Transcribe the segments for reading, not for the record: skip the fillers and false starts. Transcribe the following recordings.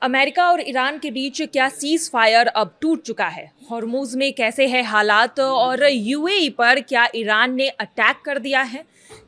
America और Iran के बीच क्या सीज फायर अब टूट चुका है? हॉर्मुज में कैसे है हालात और यूएई पर क्या ईरान ने अटैक कर दिया है?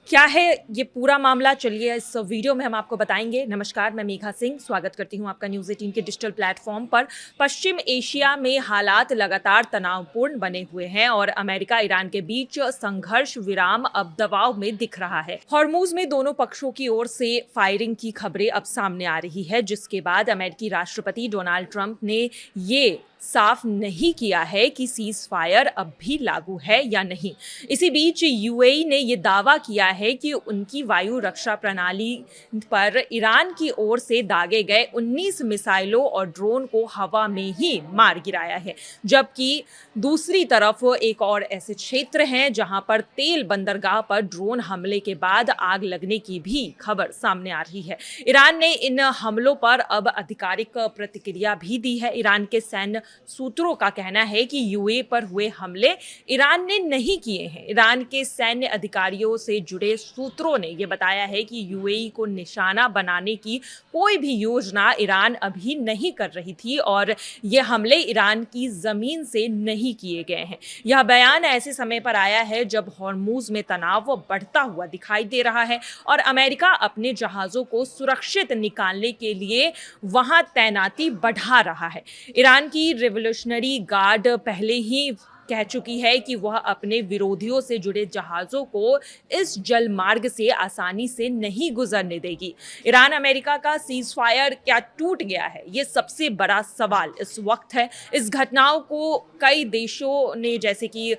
क्या है ये पूरा मामला? चलिए इस वीडियो में हम आपको बताएंगे। नमस्कार, मैं मेघा सिंह स्वागत करती हूं आपका न्यूज़ 18 के डिजिटल प्लेटफॉर्म पर। पश्चिम एशिया में हालात लगातार तनावपूर्ण बने हुए हैं और अमेरिका ईरान के बीच संघर्ष विराम अब दबाव में दिख रहा है। हॉर्मुज में दोनों पक्षों की ओर से फायरिंग की खबरें अब सामने आ रही है, जिसके बाद अमेरिकी राष्ट्रपति डोनाल्ड ट्रंप ने ये साफ नहीं किया है कि सीज फायर अब भी लागू है या नहीं। इसी बीच यूएई ने यह दावा किया है कि उनकी वायु रक्षा प्रणाली पर ईरान की ओर से दागे गए 19 मिसाइलों और ड्रोन को हवा में ही मार गिराया है, जबकि दूसरी तरफ एक और ऐसे क्षेत्र हैं जहां पर तेल बंदरगाह पर ड्रोन हमले के बाद आग लगने की भी खबर सामने आ रही है। ईरान ने इन हमलों पर अब आधिकारिक प्रतिक्रिया भी दी है। ईरान के सैन्य सूत्रों का कहना है कि यूएई पर हुए हमले ईरान ने नहीं किए हैं। ईरान के सैन्य अधिकारियों से जुड़े सूत्रों ने यह बताया है कि यूएई को निशाना बनाने की कोई भी योजना ईरान अभी नहीं कर रही थी और ये हमले ईरान की जमीन से नहीं किए गए हैं। यह बयान ऐसे समय पर आया है जब हॉर्मुज में तनाव बढ़ता हुआ दिखाई दे रहा है और अमेरिका अपने जहाजों को सुरक्षित निकालने के लिए वहां तैनाती बढ़ा रहा है। ईरान की रिवॉल्यूशनरी गार्ड पहले ही कह चुकी है कि वह अपने विरोधियों से जुड़े जहाज़ों को इस जल मार्ग से आसानी से नहीं गुजरने देगी। ईरान अमेरिका का सीज फायर क्या टूट गया है? ये सबसे बड़ा सवाल इस वक्त है। इस घटनाओं को कई देशों ने, जैसे कि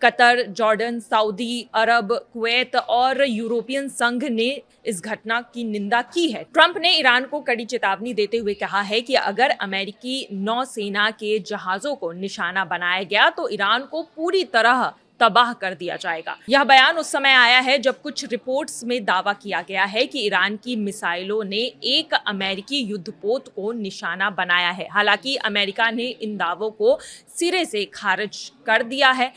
कतर, जॉर्डन, सऊदी अरब, कुवैत और यूरोपियन संघ ने इस घटना की निंदा की है। ट्रंप ने ईरान को कड़ी चेतावनी देते हुए कहा है कि अगर अमेरिकी नौसेना के जहाजों को निशाना बनाया गया तो ईरान को पूरी तरह तबाह कर दिया जाएगा। यह बयान उस समय आया है जब कुछ रिपोर्ट्स में दावा किया गया है कि ईरान की मिसाइलों ने एक अमेरिकी युद्धपोत को निशाना बनाया है। हालांकि अमेरिका ने इन दावों को सिरे से खारिज कर दिया है।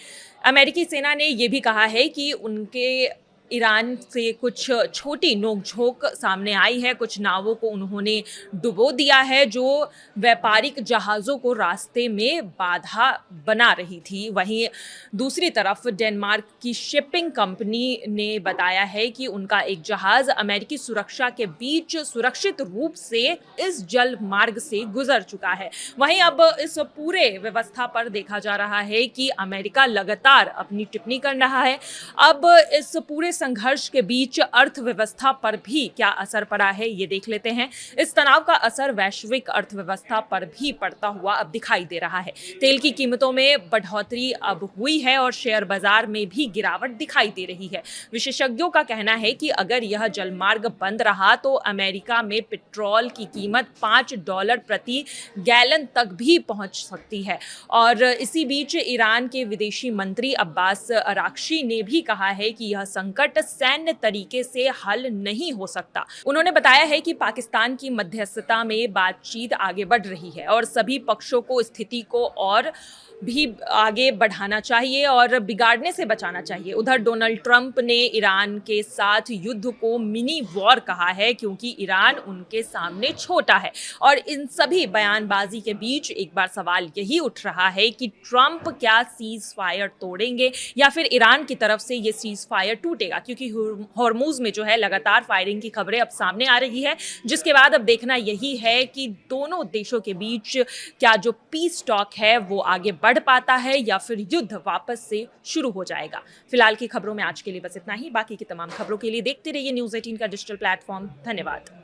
अमेरिकी सेना ने यह भी कहा है कि उनके ईरान से कुछ छोटी नोकझोंक सामने आई है। कुछ नावों को उन्होंने डुबो दिया है जो व्यापारिक जहाज़ों को रास्ते में बाधा बना रही थी। वहीं दूसरी तरफ डेनमार्क की शिपिंग कंपनी ने बताया है कि उनका एक जहाज़ अमेरिकी सुरक्षा के बीच सुरक्षित रूप से इस जल मार्ग से गुजर चुका है। वहीं अब इस पूरे व्यवस्था पर देखा जा रहा है कि अमेरिका लगातार अपनी टिप्पणी कर रहा है। अब इस पूरे संघर्ष के बीच अर्थव्यवस्था पर भी क्या असर पड़ा है, ये देख लेते हैं। इस तनाव का असर वैश्विक अर्थव्यवस्था पर भी पड़ता हुआ अब दिखाई दे रहा है। तेल की कीमतों में बढ़ोतरी अब हुई है और शेयर बाजार में भी गिरावट दिखाई दे रही है। विशेषज्ञों का कहना है कि अगर यह जलमार्ग बंद रहा तो अमेरिका में पेट्रोल की कीमत $5 प्रति गैलन तक भी पहुंच सकती है। और इसी बीच ईरान के विदेशी मंत्री अब्बास अराक्ची ने भी कहा है कि यह संकट सैन्य तरीके से हल नहीं हो सकता। उन्होंने बताया है कि पाकिस्तान की मध्यस्थता में बातचीत आगे बढ़ रही है और सभी पक्षों को स्थिति को और भी आगे बढ़ाना चाहिए और बिगाड़ने से बचाना चाहिए। उधर डोनाल्ड ट्रंप ने ईरान के साथ युद्ध को मिनी वॉर कहा है, क्योंकि ईरान उनके सामने छोटा है। और इन सभी बयानबाजी के बीच एक बार सवाल यही उठ रहा है कि ट्रंप क्या सीज फायर तोड़ेंगे या फिर ईरान की तरफ से ये सीज फायर टूटेगा, क्योंकि हॉर्मुज में जो है लगातार फायरिंग की खबरें अब सामने आ रही है, जिसके बाद अब देखना यही है कि दोनों देशों के बीच क्या जो पीस टॉक है वो आगे बढ़ पाता है या फिर युद्ध वापस से शुरू हो जाएगा। फिलहाल की खबरों में आज के लिए बस इतना ही। बाकी की तमाम खबरों के लिए देखते रहिए न्यूज़ 18 का डिजिटल प्लेटफॉर्म। धन्यवाद।